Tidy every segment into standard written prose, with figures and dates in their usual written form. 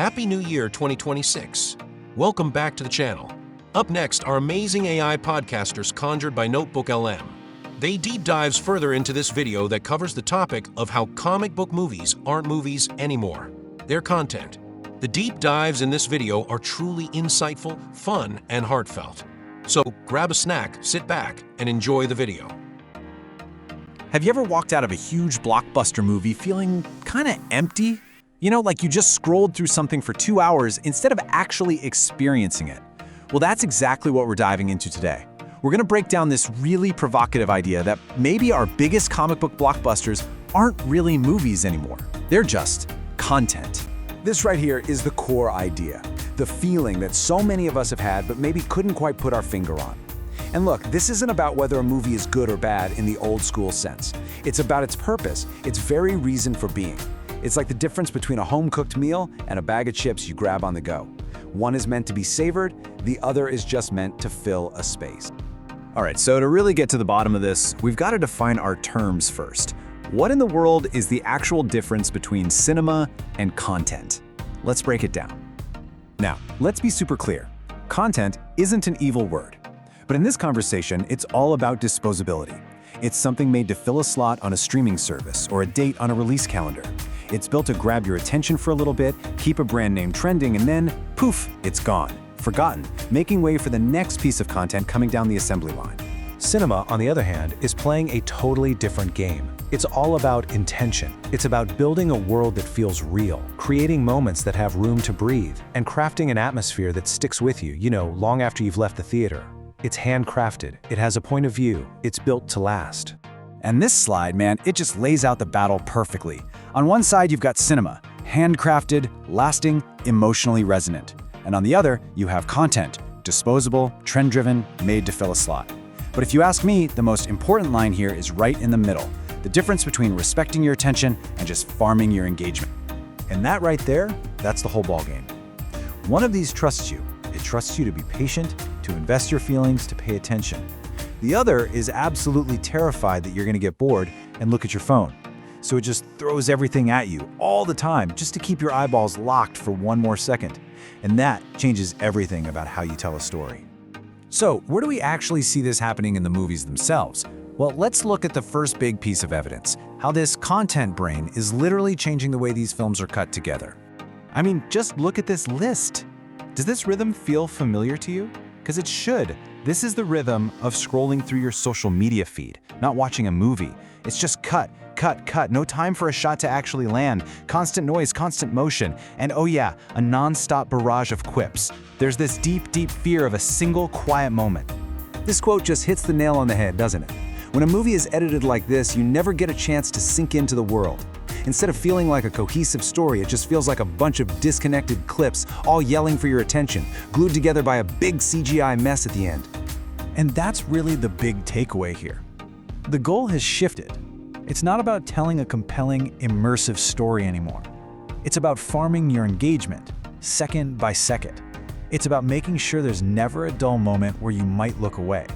Happy New Year 2026. Welcome back to the channel. Up next are amazing AI podcasters conjured by NotbookLM. They deep dives further into this video that covers the topic of how comic book movies aren't movies anymore. Their content. The deep dives in this video are truly insightful, fun, and heartfelt. So grab a snack, sit back, and enjoy the video. Have you ever walked out of a huge blockbuster movie feeling kind of empty? You know, like you just scrolled through something for 2 hours instead of actually experiencing it. Well, that's exactly what we're diving into today. We're gonna break down this really provocative idea that maybe our biggest comic book blockbusters aren't really movies anymore. They're just content. This right here is the core idea, the feeling that so many of us have had but maybe couldn't quite put our finger on. And look, this isn't about whether a movie is good or bad in the old school sense. It's about its purpose, its very reason for being. It's like the difference between a home-cooked meal and a bag of chips you grab on the go. One is meant to be savored, the other is just meant to fill a space. All right, so to really get to the bottom of this, we've got to define our terms first. What in the world is the actual difference between cinema and content? Let's break it down. Now, let's be super clear. Content isn't an evil word. But in this conversation, it's all about disposability. It's something made to fill a slot on a streaming service or a date on a release calendar. It's built to grab your attention for a little bit, keep a brand name trending, and then, poof, it's gone, forgotten, making way for the next piece of content coming down the assembly line. Cinema, on the other hand, is playing a totally different game. It's all about intention. It's about building a world that feels real, creating moments that have room to breathe, and crafting an atmosphere that sticks with you, long after you've left the theater. It's handcrafted, it has a point of view, it's built to last. And this slide, man, it just lays out the battle perfectly. On one side, you've got cinema, handcrafted, lasting, emotionally resonant. And on the other, you have content, disposable, trend-driven, made to fill a slot. But if you ask me, the most important line here is right in the middle, the difference between respecting your attention and just farming your engagement. And that right there, that's the whole ballgame. One of these trusts you. It trusts you to be patient, to invest your feelings, to pay attention. The other is absolutely terrified that you're going to get bored and look at your phone. So it just throws everything at you all the time just to keep your eyeballs locked for one more second. And that changes everything about how you tell a story. So where do we actually see this happening in the movies themselves? Well, let's look at the first big piece of evidence, how this content brain is literally changing the way these films are cut together. I mean, just look at this list. Does this rhythm feel familiar to you? Because it should. This is the rhythm of scrolling through your social media feed, not watching a movie. It's just cut, cut, cut. No time for a shot to actually land. Constant noise, constant motion. And oh yeah, a non-stop barrage of quips. There's this deep, deep fear of a single quiet moment. This quote just hits the nail on the head, doesn't it? When a movie is edited like this, you never get a chance to sink into the world. Instead of feeling like a cohesive story, it just feels like a bunch of disconnected clips, all yelling for your attention, glued together by a big CGI mess at the end. And that's really the big takeaway here. The goal has shifted. It's not about telling a compelling, immersive story anymore. It's about farming your engagement, second by second. It's about making sure there's never a dull moment where you might look away.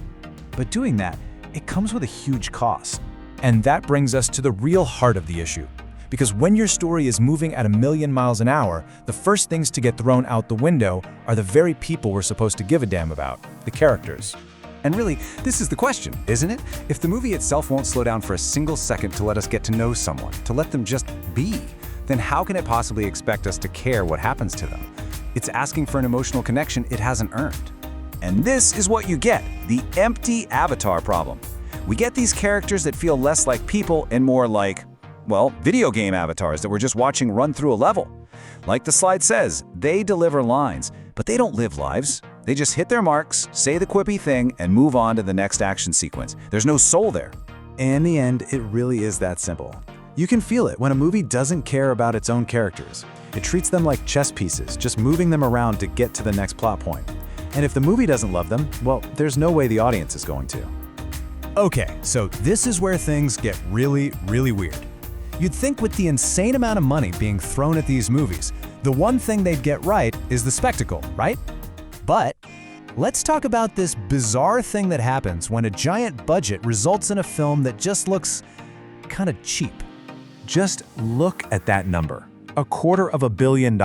But doing that, it comes with a huge cost. And that brings us to the real heart of the issue. Because when your story is moving at 1,000,000 miles an hour, the first things to get thrown out the window are the very people we're supposed to give a damn about, the characters. And really, this is the question, isn't it? If the movie itself won't slow down for a single second to let us get to know someone, to let them just be, then how can it possibly expect us to care what happens to them? It's asking for an emotional connection it hasn't earned. And this is what you get, the empty avatar problem. We get these characters that feel less like people and more like, well, video game avatars that we're just watching run through a level. Like the slide says, they deliver lines, but they don't live lives. They just hit their marks, say the quippy thing, and move on to the next action sequence. There's no soul there. In the end, it really is that simple. You can feel it when a movie doesn't care about its own characters. It treats them like chess pieces, just moving them around to get to the next plot point. And if the movie doesn't love them, well, there's no way the audience is going to. Okay, so this is where things get really, really weird. You'd think with the insane amount of money being thrown at these movies, the one thing they'd get right is the spectacle, right? But let's talk about this bizarre thing that happens when a giant budget results in a film that just looks kind of cheap. Just look at that number, $250 million.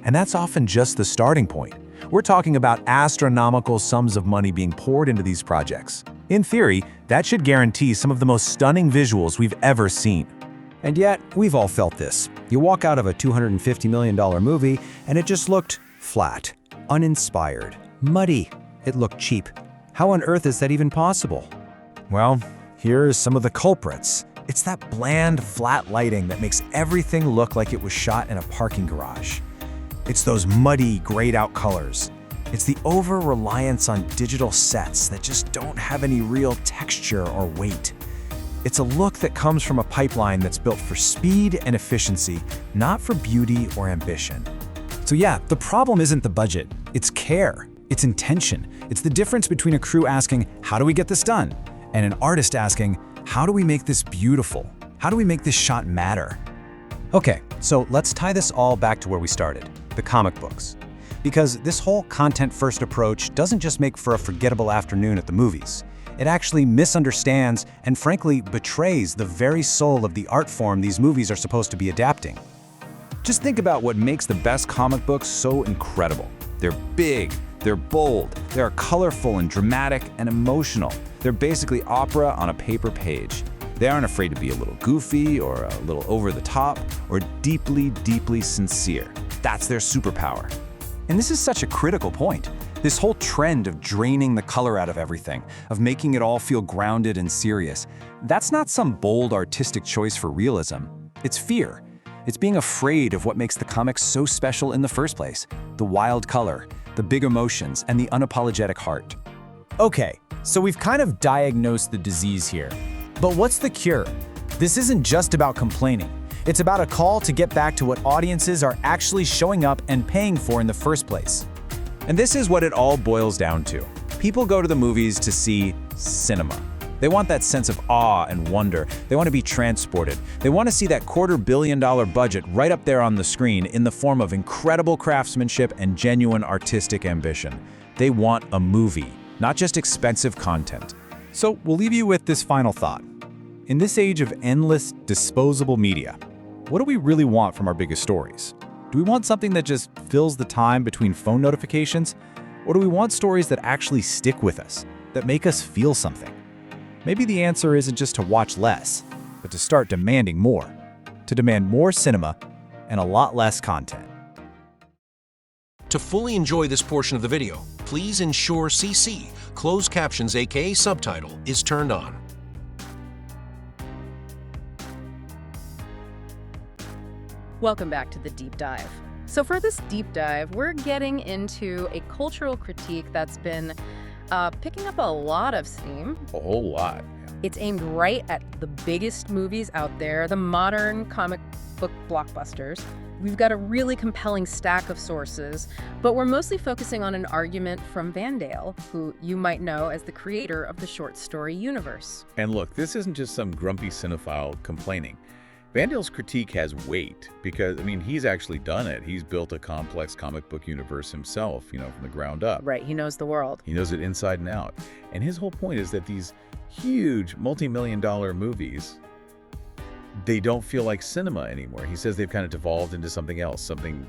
And that's often just the starting point. We're talking about astronomical sums of money being poured into these projects. In theory, that should guarantee some of the most stunning visuals we've ever seen. And yet, we've all felt this. You walk out of a $250 million movie, and it just looked flat, uninspired, muddy. It looked cheap. How on earth is that even possible? Well, here's some of the culprits. It's that bland, flat lighting that makes everything look like it was shot in a parking garage. It's those muddy, grayed-out colors. It's the over-reliance on digital sets that just don't have any real texture or weight. It's a look that comes from a pipeline that's built for speed and efficiency, not for beauty or ambition. So yeah, the problem isn't the budget, it's care, it's intention. It's the difference between a crew asking, how do we get this done? And an artist asking, how do we make this beautiful? How do we make this shot matter? Okay, so let's tie this all back to where we started, the comic books. Because this whole content-first approach doesn't just make for a forgettable afternoon at the movies. It actually misunderstands and frankly betrays the very soul of the art form these movies are supposed to be adapting. Just think about what makes the best comic books so incredible. They're big, they're bold, they're colorful and dramatic and emotional. They're basically opera on a paper page. They aren't afraid to be a little goofy or a little over the top or deeply, deeply sincere. That's their superpower. And this is such a critical point. This whole trend of draining the color out of everything, of making it all feel grounded and serious, that's not some bold artistic choice for realism. It's fear. It's being afraid of what makes the comics so special in the first place. The wild color, the big emotions, and the unapologetic heart. Okay, so we've kind of diagnosed the disease here. But what's the cure? This isn't just about complaining. It's about a call to get back to what audiences are actually showing up and paying for in the first place. And this is what it all boils down to. People go to the movies to see cinema. They want that sense of awe and wonder. They want to be transported. They want to see that $250 million budget right up there on the screen in the form of incredible craftsmanship and genuine artistic ambition. They want a movie, not just expensive content. So we'll leave you with this final thought. In this age of endless, disposable media, what do we really want from our biggest stories? Do we want something that just fills the time between phone notifications? Or do we want stories that actually stick with us, that make us feel something? Maybe the answer isn't just to watch less, but to start demanding more. To demand more cinema and a lot less content. To fully enjoy this portion of the video, please ensure CC, closed captions aka subtitle, is turned on. Welcome back to the deep dive. So for this deep dive, we're getting into a cultural critique that's been picking up a lot of steam. A whole lot. It's aimed right at the biggest movies out there, the modern comic book blockbusters. We've got a really compelling stack of sources, but we're mostly focusing on an argument from Vandale, who you might know as the creator of the short story universe. And look, this isn't just some grumpy cinephile complaining. Vandale's critique has weight because, I mean, he's actually done it. He's built a complex comic book universe himself, from the ground up. Right, he knows the world. He knows it inside and out. And his whole point is that these huge multi-million-dollar movies, they don't feel like cinema anymore. He says they've kind of devolved into something else, something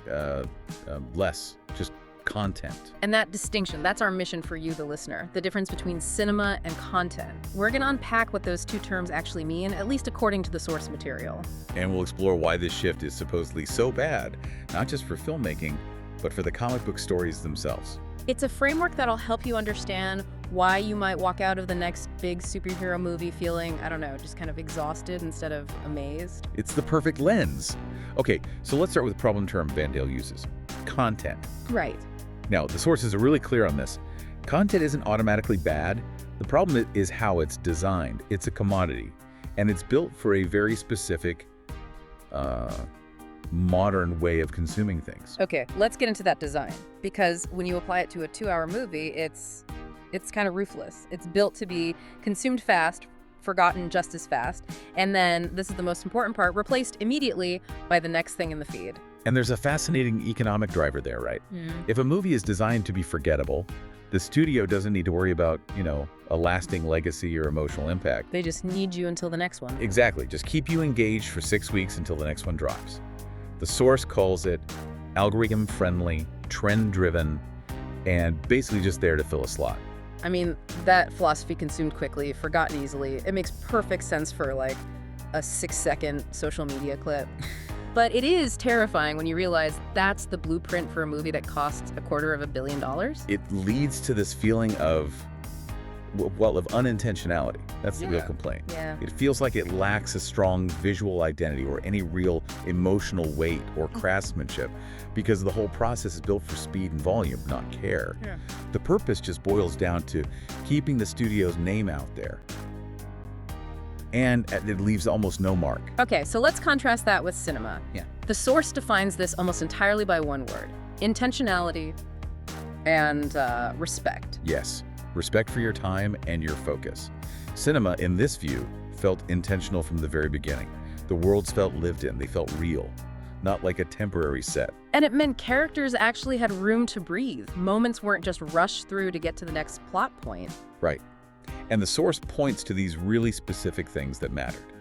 less, just content. And that distinction, that's our mission for you, the listener, the difference between cinema and content. We're going to unpack what those two terms actually mean, at least according to the source material. And we'll explore why this shift is supposedly so bad, not just for filmmaking, but for the comic book stories themselves. It's a framework that'll help you understand why you might walk out of the next big superhero movie feeling, I don't know, just kind of exhausted instead of amazed. It's the perfect lens. Okay, so let's start with the problem term Vandale uses, content. Right. Now, the sources are really clear on this. Content isn't automatically bad. The problem is how it's designed. It's a commodity, and it's built for a very specific, modern way of consuming things. Okay, let's get into that design, because when you apply it to a 2-hour movie, it's kind of ruthless. It's built to be consumed fast, forgotten just as fast, and then, this is the most important part, replaced immediately by the next thing in the feed. And there's a fascinating economic driver there, right? If a movie is designed to be forgettable, the studio doesn't need to worry about, a lasting legacy or emotional impact. They just need you until the next one. Exactly. Just keep you engaged for 6 weeks until the next one drops. The source calls it algorithm-friendly, trend-driven, and basically just there to fill a slot. I mean, that philosophy consumed quickly, forgotten easily. It makes perfect sense for like a 6-second social media clip. But it is terrifying when you realize that's the blueprint for a movie that costs $250 million. It leads to this feeling of, well, of unintentionality. That's the real complaint. Yeah. It feels like it lacks a strong visual identity or any real emotional weight or craftsmanship because the whole process is built for speed and volume, not care. Yeah. The purpose just boils down to keeping the studio's name out there. And it leaves almost no mark. Okay, so let's contrast that with cinema. Yeah. The source defines this almost entirely by one word: intentionality and respect. Yes, respect for your time and your focus. Cinema, in this view, felt intentional from the very beginning. The worlds felt lived in, they felt real, not like a temporary set. And it meant characters actually had room to breathe. Moments weren't just rushed through to get to the next plot point. Right. And the source points to these really specific things that mattered.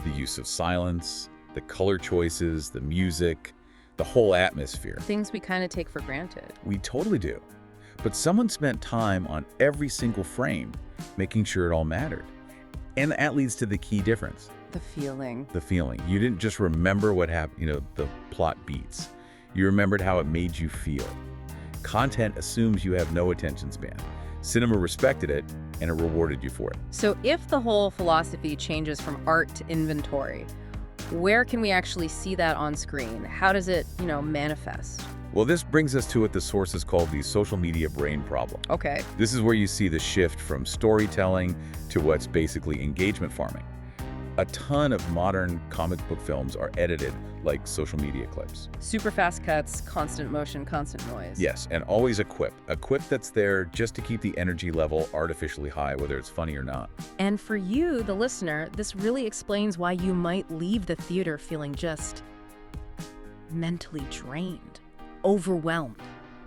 The use of silence, the color choices, the music, the whole atmosphere. Things we kind of take for granted. We totally do. But someone spent time on every single frame, making sure it all mattered. And that leads to the key difference. The feeling. The feeling. You didn't just remember what happened, the plot beats. You remembered how it made you feel. Content assumes you have no attention span. Cinema respected it, and it rewarded you for it. So if the whole philosophy changes from art to inventory, where can we actually see that on screen? How does it, manifest? Well, this brings us to what the sources call the social media brain problem. Okay. This is where you see the shift from storytelling to what's basically engagement farming. A ton of modern comic book films are edited like social media clips. Super fast cuts, constant motion, constant noise. Yes, and always a quip. A quip that's there just to keep the energy level artificially high, whether it's funny or not. And for you, the listener, this really explains why you might leave the theater feeling just mentally drained, overwhelmed,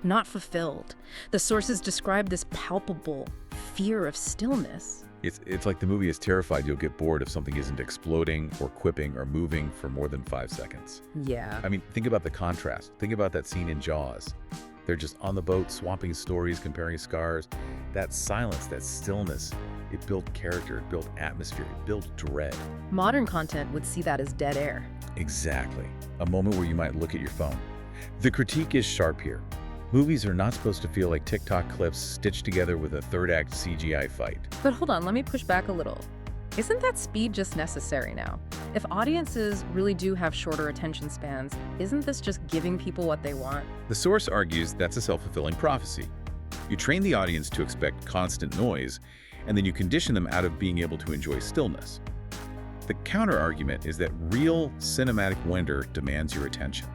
not fulfilled. The sources describe this palpable fear of stillness. It's like the movie is terrified you'll get bored if something isn't exploding or quipping or moving for more than 5 seconds. Yeah. I mean, think about the contrast. Think about that scene in Jaws. They're just on the boat, swapping stories, comparing scars. That silence, that stillness, it built character, it built atmosphere, it built dread. Modern content would see that as dead air. Exactly. A moment where you might look at your phone. The critique is sharp here. Movies are not supposed to feel like TikTok clips stitched together with a third-act CGI fight. But hold on, let me push back a little. Isn't that speed just necessary now? If audiences really do have shorter attention spans, isn't this just giving people what they want? The source argues that's a self-fulfilling prophecy. You train the audience to expect constant noise, and then you condition them out of being able to enjoy stillness. The counter-argument is that real cinematic wonder demands your attention.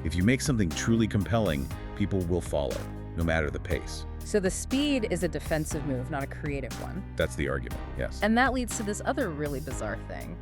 If you make something truly compelling, people will follow, no matter the pace. So the speed is a defensive move, not a creative one. That's the argument, yes. And that leads to this other really bizarre thing,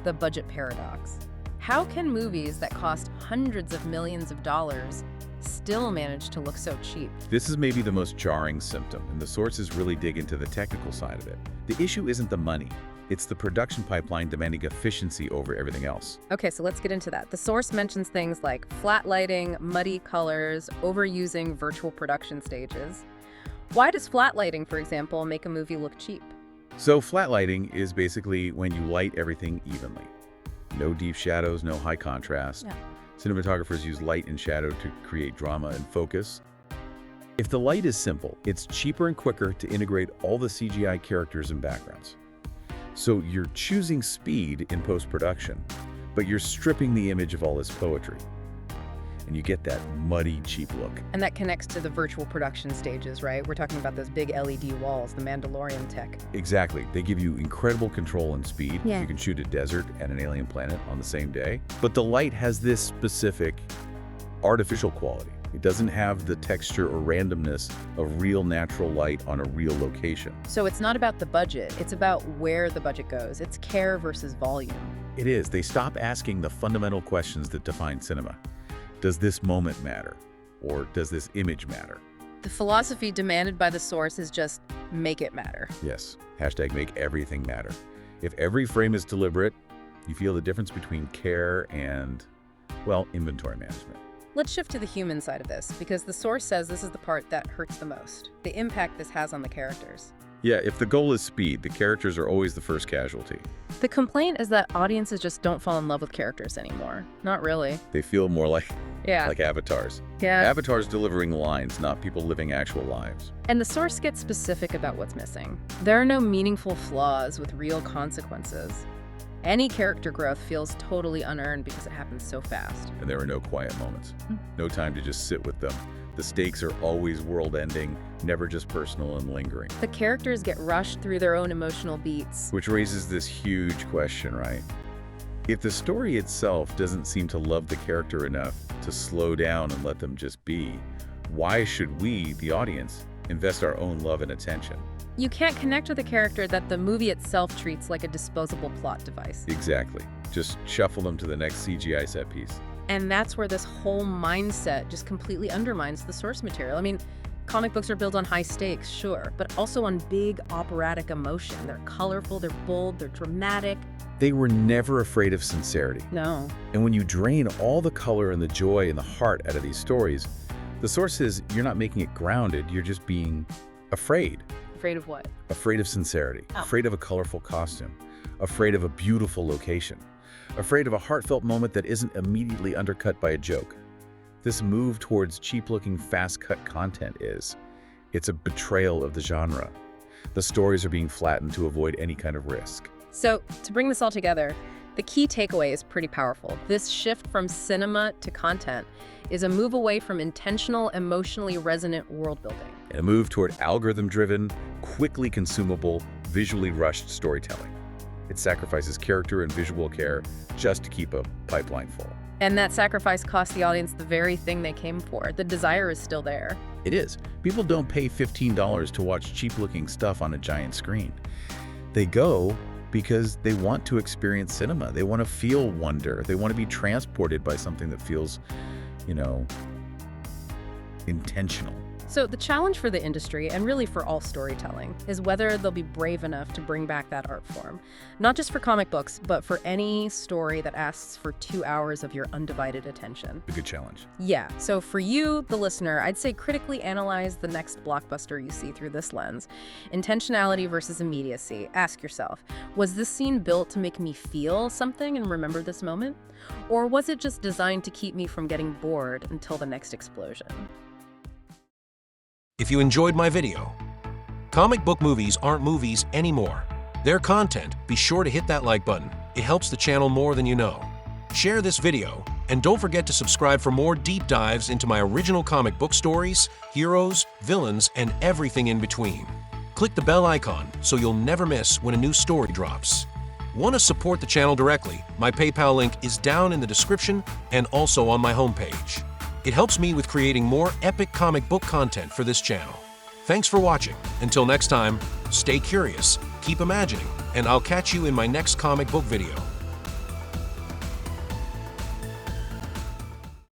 the budget paradox. How can movies that cost hundreds of millions of dollars still manage to look so cheap? This is maybe the most jarring symptom, and the sources really dig into the technical side of it. The issue isn't the money. It's the production pipeline demanding efficiency over everything else. Okay, so let's get into that. The source mentions things like flat lighting, muddy colors, overusing virtual production stages. Why does flat lighting, for example, make a movie look cheap? So flat lighting is basically when you light everything evenly. No deep shadows, no high contrast. Yeah. Cinematographers use light and shadow to create drama and focus. If the light is simple, it's cheaper and quicker to integrate all the CGI characters and backgrounds. So you're choosing speed in post-production, but you're stripping the image of all this poetry. And you get that muddy, cheap look. And that connects to the virtual production stages, right? We're talking about those big LED walls, the Mandalorian tech. Exactly. They give you incredible control and speed. Yeah. You can shoot a desert and an alien planet on the same day. But the light has this specific artificial quality. It doesn't have the texture or randomness of real natural light on a real location. So it's not about the budget, it's about where the budget goes. It's care versus volume. It is. They stop asking the fundamental questions that define cinema. Does this moment matter? Or does this image matter? The philosophy demanded by the source is just make it matter. Yes. Hashtag make everything matter. If every frame is deliberate, you feel the difference between care and, well, inventory management. Let's shift to the human side of this, because the source says this is the part that hurts the most, the impact this has on the characters. Yeah, if the goal is speed, the characters are always the first casualty. The complaint is that audiences just don't fall in love with characters anymore. Not really. They feel more like Yeah. avatars. Yeah. Avatars delivering lines, not people living actual lives. And the source gets specific about what's missing. There are no meaningful flaws with real consequences. Any character growth feels totally unearned because it happens so fast. And there are no quiet moments. No time to just sit with them. The stakes are always world-ending, never just personal and lingering. The characters get rushed through their own emotional beats. Which raises this huge question, right? If the story itself doesn't seem to love the character enough to slow down and let them just be, why should we, the audience, invest our own love and attention? You can't connect with a character that the movie itself treats like a disposable plot device. Exactly. Just shuffle them to the next CGI set piece. And that's where this whole mindset just completely undermines the source material. I mean, comic books are built on high stakes, sure, but also on big operatic emotion. They're colorful, they're bold, they're dramatic. They were never afraid of sincerity. No. And when you drain all the color and the joy and the heart out of these stories, the source says you're not making it grounded, you're just being afraid. Afraid of what? Afraid of sincerity, Oh. afraid of a colorful costume, afraid of a beautiful location, afraid of a heartfelt moment that isn't immediately undercut by a joke. This move towards cheap-looking, fast-cut content it's a betrayal of the genre. The stories are being flattened to avoid any kind of risk. So, to bring this all together, the key takeaway is pretty powerful. This shift from cinema to content is a move away from intentional, emotionally resonant world building. And a move toward algorithm-driven, quickly consumable, visually rushed storytelling. It sacrifices character and visual care just to keep a pipeline full. And that sacrifice costs the audience the very thing they came for. The desire is still there. It is. People don't pay $15 to watch cheap-looking stuff on a giant screen. They go because they want to experience cinema. They want to feel wonder. They want to be transported by something that feels, intentional. So the challenge for the industry, and really for all storytelling, is whether they'll be brave enough to bring back that art form. Not just for comic books, but for any story that asks for 2 hours of your undivided attention. A good challenge. Yeah, so for you, the listener, I'd say critically analyze the next blockbuster you see through this lens. Intentionality versus immediacy. Ask yourself, was this scene built to make me feel something and remember this moment? Or was it just designed to keep me from getting bored until the next explosion? If you enjoyed my video, comic book movies aren't movies anymore. They're content. Be sure to hit that like button. It helps the channel more than you know. Share this video, and don't forget to subscribe for more deep dives into my original comic book stories, heroes, villains, and everything in between. Click the bell icon so you'll never miss when a new story drops. Want to support the channel directly? My PayPal link is down in the description and also on my homepage. It helps me with creating more epic comic book content for this channel. Thanks for watching. Until next time, stay curious, keep imagining, and I'll catch you in my next comic book video.